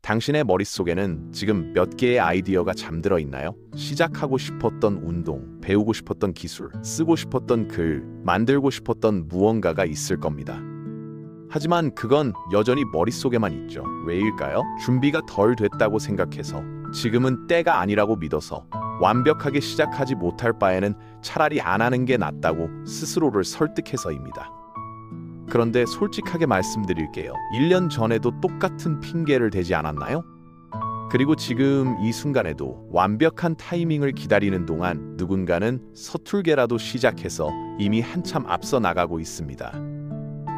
당신의 머릿속에는 지금 몇 개의 아이디어가 잠들어 있나요? 시작하고 싶었던 운동, 배우고 싶었던 기술, 쓰고 싶었던 글, 만들고 싶었던 무언가가 있을 겁니다. 하지만 그건 여전히 머릿속에만 있죠. 왜일까요? 준비가 덜 됐다고 생각해서, 지금은 때가 아니라고 믿어서, 완벽하게 시작하지 못할 바에는 차라리 안 하는 게 낫다고 스스로를 설득해서입니다. 그런데 솔직하게 말씀드릴게요. 1년 전에도 똑같은 핑계를 대지 않았나요? 그리고 지금 이 순간에도 완벽한 타이밍을 기다리는 동안 누군가는 서툴게라도 시작해서 이미 한참 앞서 나가고 있습니다.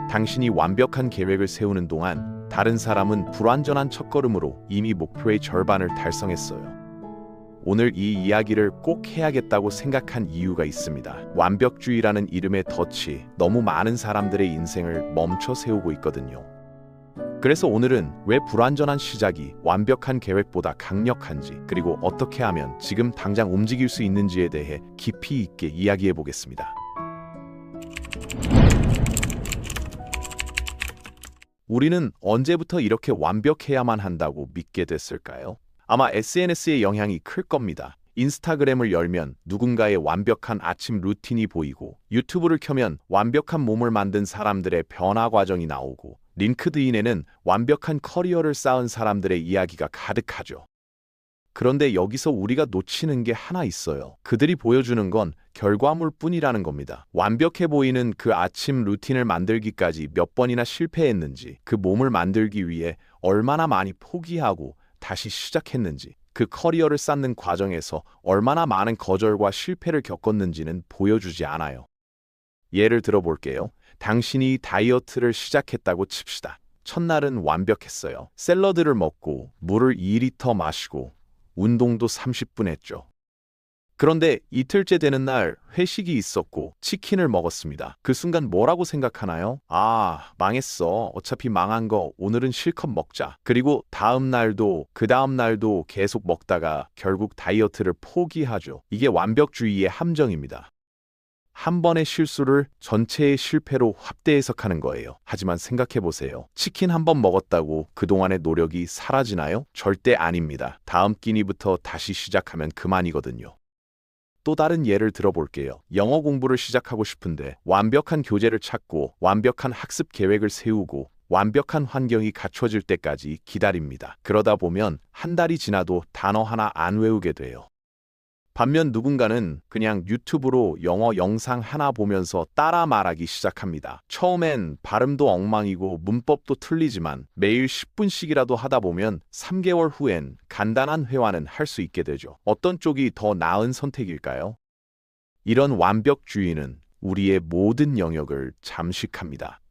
당신이 완벽한 계획을 세우는 동안 다른 사람은 불완전한 첫걸음으로 이미 목표의 절반을 달성했어요. 오늘 이 이야기를 꼭 해야겠다고 생각한 이유가 있습니다. 완벽주의라는 이름의 덫이 너무 많은 사람들의 인생을 멈춰 세우고 있거든요. 그래서 오늘은 왜 불완전한 시작이 완벽한 계획보다 강력한지, 그리고 어떻게 하면 지금 당장 움직일 수 있는지에 대해 깊이 있게 이야기해 보겠습니다. 우리는 언제부터 이렇게 완벽해야만 한다고 믿게 됐을까요? 아마 SNS의 영향이 클 겁니다. 인스타그램을 열면 누군가의 완벽한 아침 루틴이 보이고, 유튜브를 켜면 완벽한 몸을 만든 사람들의 변화 과정이 나오고, 링크드인에는 완벽한 커리어를 쌓은 사람들의 이야기가 가득하죠. 그런데 여기서 우리가 놓치는 게 하나 있어요. 그들이 보여주는 건 결과물뿐이라는 겁니다. 완벽해 보이는 그 아침 루틴을 만들기까지 몇 번이나 실패했는지, 그 몸을 만들기 위해 얼마나 많이 포기하고 다시 시작했는지, 그 커리어를 쌓는 과정에서 얼마나 많은 거절과 실패를 겪었는지는 보여주지 않아요. 예를 들어볼게요. 당신이 다이어트를 시작했다고 칩시다. 첫날은 완벽했어요. 샐러드를 먹고 물을 2리터 마시고 운동도 30분 했죠. 그런데 이틀째 되는 날 회식이 있었고 치킨을 먹었습니다. 그 순간 뭐라고 생각하나요? 아, 망했어. 어차피 망한 거 오늘은 실컷 먹자. 그리고 다음 날도 그 다음 날도 계속 먹다가 결국 다이어트를 포기하죠. 이게 완벽주의의 함정입니다. 한 번의 실수를 전체의 실패로 확대 해석하는 거예요. 하지만 생각해보세요. 치킨 한 번 먹었다고 그동안의 노력이 사라지나요? 절대 아닙니다. 다음 끼니부터 다시 시작하면 그만이거든요. 또 다른 예를 들어볼게요. 영어 공부를 시작하고 싶은데 완벽한 교재를 찾고 완벽한 학습 계획을 세우고 완벽한 환경이 갖춰질 때까지 기다립니다. 그러다 보면 한 달이 지나도 단어 하나 안 외우게 돼요. 반면 누군가는 그냥 유튜브로 영어 영상 하나 보면서 따라 말하기 시작합니다. 처음엔 발음도 엉망이고 문법도 틀리지만 매일 10분씩이라도 하다 보면 3개월 후엔 간단한 회화는 할 수 있게 되죠. 어떤 쪽이 더 나은 선택일까요? 이런 완벽주의는 우리의 모든 영역을 잠식합니다.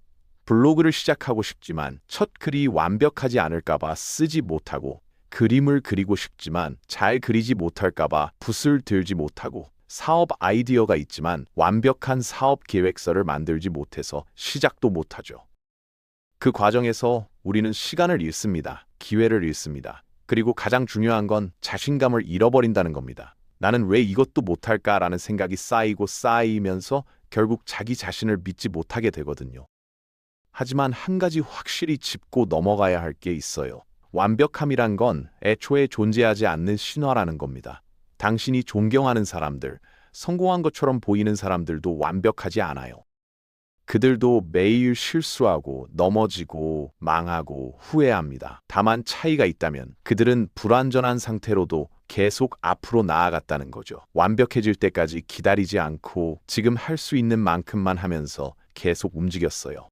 블로그를 시작하고 싶지만 첫 글이 완벽하지 않을까봐 쓰지 못하고, 그림을 그리고 싶지만 잘 그리지 못할까봐 붓을 들지 못하고, 사업 아이디어가 있지만 완벽한 사업 계획서를 만들지 못해서 시작도 못하죠. 그 과정에서 우리는 시간을 잃습니다. 기회를 잃습니다. 그리고 가장 중요한 건 자신감을 잃어버린다는 겁니다. 나는 왜 이것도 못할까라는 생각이 쌓이고 쌓이면서 결국 자기 자신을 믿지 못하게 되거든요. 하지만 한 가지 확실히 짚고 넘어가야 할 게 있어요. 완벽함이란 건 애초에 존재하지 않는 신화라는 겁니다. 당신이 존경하는 사람들, 성공한 것처럼 보이는 사람들도 완벽하지 않아요. 그들도 매일 실수하고 넘어지고 망하고 후회합니다. 다만 차이가 있다면 그들은 불완전한 상태로도 계속 앞으로 나아갔다는 거죠. 완벽해질 때까지 기다리지 않고 지금 할 수 있는 만큼만 하면서 계속 움직였어요.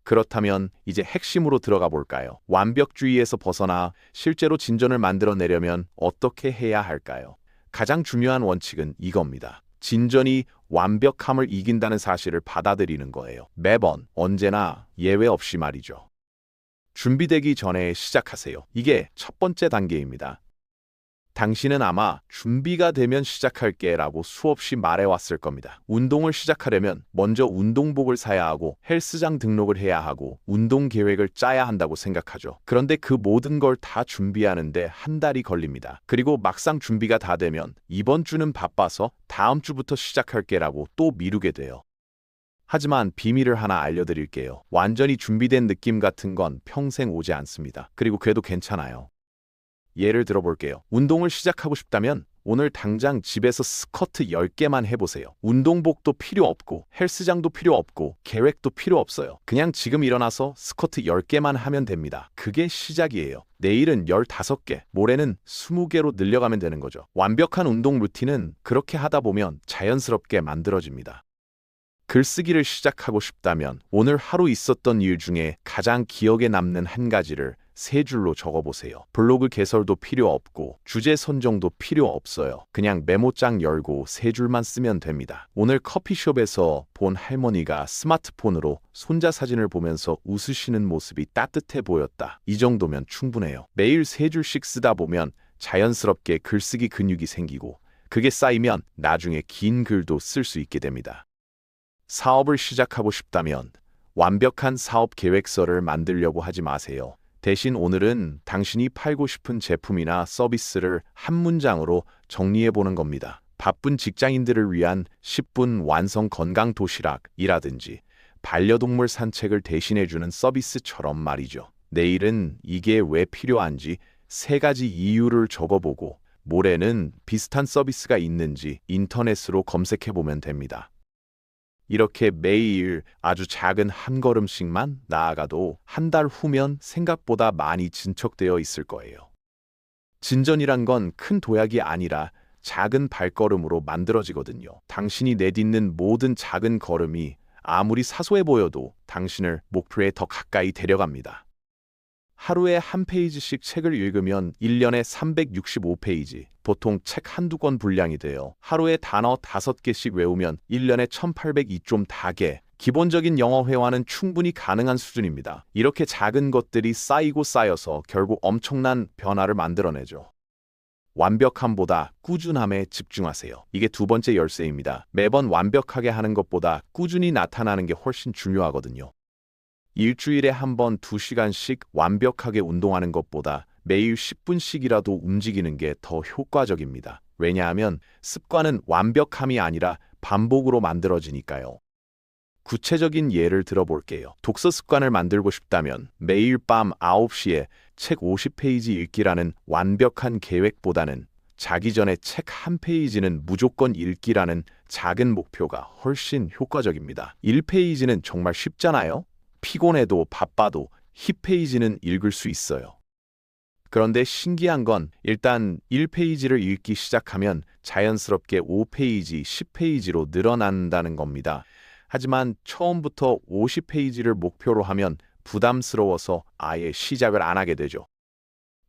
그렇다면 이제 핵심으로 들어가 볼까요? 완벽주의에서 벗어나 실제로 진전을 만들어내려면 어떻게 해야 할까요? 가장 중요한 원칙은 이겁니다. 진전이 완벽함을 이긴다는 사실을 받아들이는 거예요. 매번, 언제나, 예외 없이 말이죠. 준비되기 전에 시작하세요. 이게 첫 번째 단계입니다. 당신은 아마 준비가 되면 시작할게 라고 수없이 말해왔을 겁니다. 운동을 시작하려면 먼저 운동복을 사야 하고 헬스장 등록을 해야 하고 운동 계획을 짜야 한다고 생각하죠. 그런데 그 모든 걸 다 준비하는데 한 달이 걸립니다. 그리고 막상 준비가 다 되면 이번 주는 바빠서 다음 주부터 시작할게 라고 또 미루게 돼요. 하지만 비밀을 하나 알려드릴게요. 완전히 준비된 느낌 같은 건 평생 오지 않습니다. 그리고 그래도 괜찮아요. 예를 들어볼게요. 운동을 시작하고 싶다면 오늘 당장 집에서 스쿼트 10개만 해보세요. 운동복도 필요 없고 헬스장도 필요 없고 계획도 필요 없어요. 그냥 지금 일어나서 스쿼트 10개만 하면 됩니다. 그게 시작이에요. 내일은 15개, 모레는 20개로 늘려가면 되는 거죠. 완벽한 운동 루틴은 그렇게 하다 보면 자연스럽게 만들어집니다. 글쓰기를 시작하고 싶다면 오늘 하루 있었던 일 중에 가장 기억에 남는 한 가지를 3줄로 적어보세요. 블로그 개설도 필요 없고 주제 선정도 필요 없어요. 그냥 메모장 열고 3줄만 쓰면 됩니다. 오늘 커피숍에서 본 할머니가 스마트폰으로 손자 사진을 보면서 웃으시는 모습이 따뜻해 보였다. 이 정도면 충분해요. 매일 3줄씩 쓰다 보면 자연스럽게 글쓰기 근육이 생기고 그게 쌓이면 나중에 긴 글도 쓸 수 있게 됩니다. 사업을 시작하고 싶다면 완벽한 사업 계획서를 만들려고 하지 마세요. 대신 오늘은 당신이 팔고 싶은 제품이나 서비스를 한 문장으로 정리해 보는 겁니다. 바쁜 직장인들을 위한 10분 완성 건강 도시락이라든지 반려동물 산책을 대신해주는 서비스처럼 말이죠. 내일은 이게 왜 필요한지 3가지 이유를 적어보고 모레는 비슷한 서비스가 있는지 인터넷으로 검색해 보면 됩니다. 이렇게 매일 아주 작은 한 걸음씩만 나아가도 한 달 후면 생각보다 많이 진척되어 있을 거예요. 진전이란 건 큰 도약이 아니라 작은 발걸음으로 만들어지거든요. 당신이 내딛는 모든 작은 걸음이 아무리 사소해 보여도 당신을 목표에 더 가까이 데려갑니다. 하루에 한 페이지씩 책을 읽으면 1년에 365페이지, 보통 책 한두 권 분량이 돼요. 하루에 단어 5개씩 외우면 1년에 1802좀 다개, 기본적인 영어 회화는 충분히 가능한 수준입니다. 이렇게 작은 것들이 쌓이고 쌓여서 결국 엄청난 변화를 만들어내죠. 완벽함보다 꾸준함에 집중하세요. 이게 2번째 열쇠입니다. 매번 완벽하게 하는 것보다 꾸준히 나타나는 게 훨씬 중요하거든요. 일주일에 한 번 2시간씩 완벽하게 운동하는 것보다 매일 10분씩이라도 움직이는 게 더 효과적입니다. 왜냐하면 습관은 완벽함이 아니라 반복으로 만들어지니까요. 구체적인 예를 들어볼게요. 독서 습관을 만들고 싶다면 매일 밤 9시에 책 50페이지 읽기라는 완벽한 계획보다는 자기 전에 책 1페이지는 무조건 읽기라는 작은 목표가 훨씬 효과적입니다. 1페이지는 정말 쉽잖아요? 피곤해도 바빠도 10페이지는 읽을 수 있어요. 그런데 신기한 건 일단 1페이지를 읽기 시작하면 자연스럽게 5페이지, 10페이지로 늘어난다는 겁니다. 하지만 처음부터 50페이지를 목표로 하면 부담스러워서 아예 시작을 안 하게 되죠.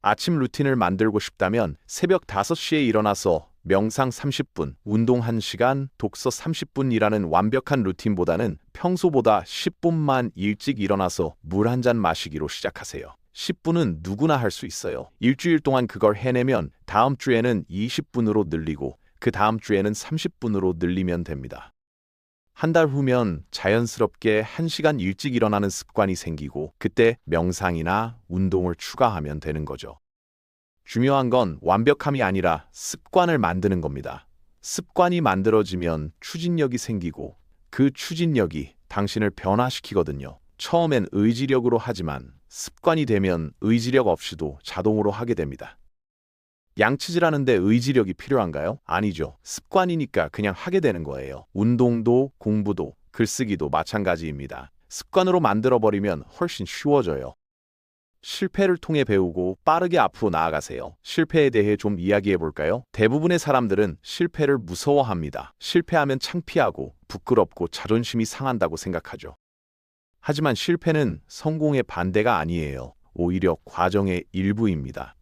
아침 루틴을 만들고 싶다면 새벽 5시에 일어나서 명상 30분, 운동 1시간, 독서 30분이라는 완벽한 루틴보다는 평소보다 10분만 일찍 일어나서 물 한 잔 마시기로 시작하세요. 10분은 누구나 할 수 있어요. 일주일 동안 그걸 해내면 다음 주에는 20분으로 늘리고 그 다음 주에는 30분으로 늘리면 됩니다. 한 달 후면 자연스럽게 1시간 일찍 일어나는 습관이 생기고 그때 명상이나 운동을 추가하면 되는 거죠. 중요한 건 완벽함이 아니라 습관을 만드는 겁니다. 습관이 만들어지면 추진력이 생기고 그 추진력이 당신을 변화시키거든요. 처음엔 의지력으로 하지만 습관이 되면 의지력 없이도 자동으로 하게 됩니다. 양치질하는데 의지력이 필요한가요? 아니죠. 습관이니까 그냥 하게 되는 거예요. 운동도 공부도 글쓰기도 마찬가지입니다. 습관으로 만들어버리면 훨씬 쉬워져요. 실패를 통해 배우고 빠르게 앞으로 나아가세요. 실패에 대해 좀 이야기해 볼까요? 대부분의 사람들은 실패를 무서워합니다. 실패하면 창피하고 부끄럽고 자존심이 상한다고 생각하죠. 하지만 실패는 성공의 반대가 아니에요. 오히려 과정의 일부입니다.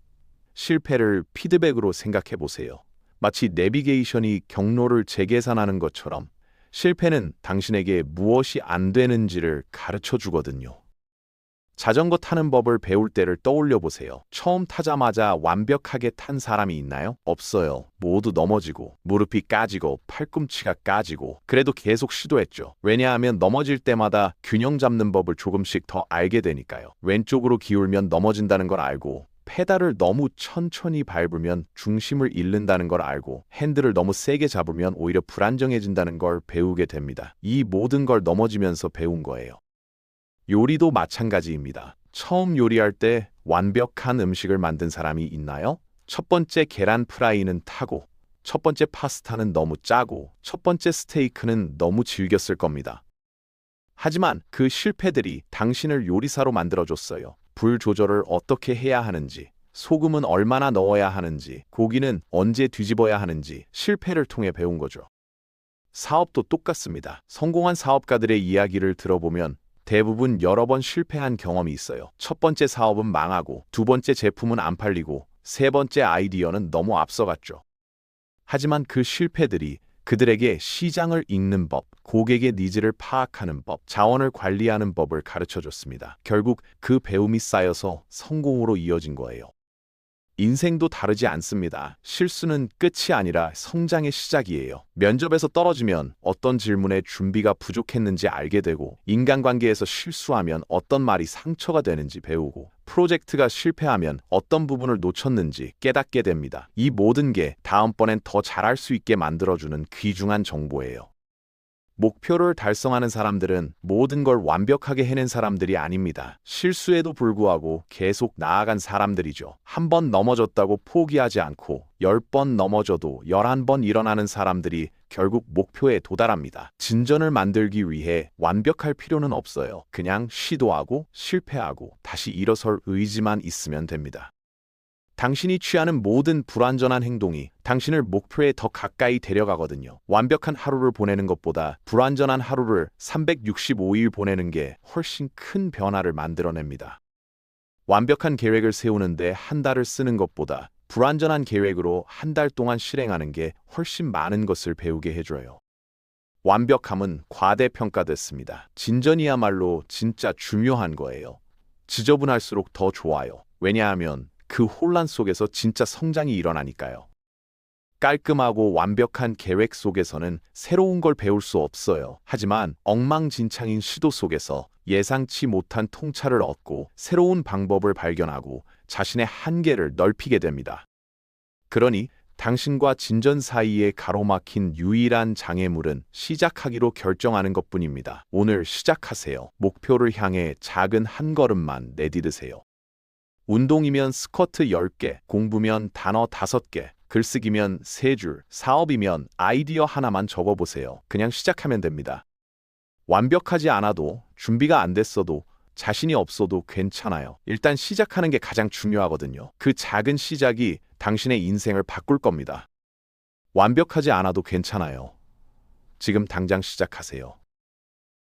실패를 피드백으로 생각해 보세요. 마치 내비게이션이 경로를 재계산하는 것처럼 실패는 당신에게 무엇이 안 되는지를 가르쳐 주거든요. 자전거 타는 법을 배울 때를 떠올려 보세요. 처음 타자마자 완벽하게 탄 사람이 있나요? 없어요. 모두 넘어지고 무릎이 까지고 팔꿈치가 까지고 그래도 계속 시도했죠. 왜냐하면 넘어질 때마다 균형 잡는 법을 조금씩 더 알게 되니까요. 왼쪽으로 기울면 넘어진다는 걸 알고 페달을 너무 천천히 밟으면 중심을 잃는다는 걸 알고 핸들을 너무 세게 잡으면 오히려 불안정해진다는 걸 배우게 됩니다. 이 모든 걸 넘어지면서 배운 거예요. 요리도 마찬가지입니다. 처음 요리할 때 완벽한 음식을 만든 사람이 있나요? 첫 번째 계란 프라이는 타고, 첫 번째 파스타는 너무 짜고, 첫 번째 스테이크는 너무 질겼을 겁니다. 하지만 그 실패들이 당신을 요리사로 만들어줬어요. 불 조절을 어떻게 해야 하는지, 소금은 얼마나 넣어야 하는지, 고기는 언제 뒤집어야 하는지 실패를 통해 배운 거죠. 사업도 똑같습니다. 성공한 사업가들의 이야기를 들어보면 대부분 여러 번 실패한 경험이 있어요. 첫 번째 사업은 망하고, 두 번째 제품은 안 팔리고, 세 번째 아이디어는 너무 앞서갔죠. 하지만 그 실패들이 그들에게 시장을 읽는 법, 고객의 니즈를 파악하는 법, 자원을 관리하는 법을 가르쳐줬습니다. 결국 그 배움이 쌓여서 성공으로 이어진 거예요. 인생도 다르지 않습니다. 실수는 끝이 아니라 성장의 시작이에요. 면접에서 떨어지면 어떤 질문에 준비가 부족했는지 알게 되고, 인간관계에서 실수하면 어떤 말이 상처가 되는지 배우고, 프로젝트가 실패하면 어떤 부분을 놓쳤는지 깨닫게 됩니다. 이 모든 게 다음번엔 더 잘할 수 있게 만들어주는 귀중한 정보예요. 목표를 달성하는 사람들은 모든 걸 완벽하게 해낸 사람들이 아닙니다. 실수에도 불구하고 계속 나아간 사람들이죠. 한 번 넘어졌다고 포기하지 않고 10번 넘어져도 11번 일어나는 사람들이 결국 목표에 도달합니다. 진전을 만들기 위해 완벽할 필요는 없어요. 그냥 시도하고 실패하고 다시 일어설 의지만 있으면 됩니다. 당신이 취하는 모든 불완전한 행동이 당신을 목표에 더 가까이 데려가거든요. 완벽한 하루를 보내는 것보다 불완전한 하루를 365일 보내는 게 훨씬 큰 변화를 만들어냅니다. 완벽한 계획을 세우는데 한 달을 쓰는 것보다 불완전한 계획으로 한 달 동안 실행하는 게 훨씬 많은 것을 배우게 해줘요. 완벽함은 과대평가됐습니다. 진전이야말로 진짜 중요한 거예요. 지저분할수록 더 좋아요. 왜냐하면 그 혼란 속에서 진짜 성장이 일어나니까요. 깔끔하고 완벽한 계획 속에서는 새로운 걸 배울 수 없어요. 하지만 엉망진창인 시도 속에서 예상치 못한 통찰을 얻고 새로운 방법을 발견하고 자신의 한계를 넓히게 됩니다. 그러니 당신과 진전 사이에 가로막힌 유일한 장애물은 시작하기로 결정하는 것뿐입니다. 오늘 시작하세요. 목표를 향해 작은 한 걸음만 내디드세요. 운동이면 스쿼트 10개, 공부면 단어 5개, 글쓰기면 3줄, 사업이면 아이디어 하나만 적어보세요. 그냥 시작하면 됩니다. 완벽하지 않아도, 준비가 안 됐어도, 자신이 없어도 괜찮아요. 일단 시작하는 게 가장 중요하거든요. 그 작은 시작이 당신의 인생을 바꿀 겁니다. 완벽하지 않아도 괜찮아요. 지금 당장 시작하세요.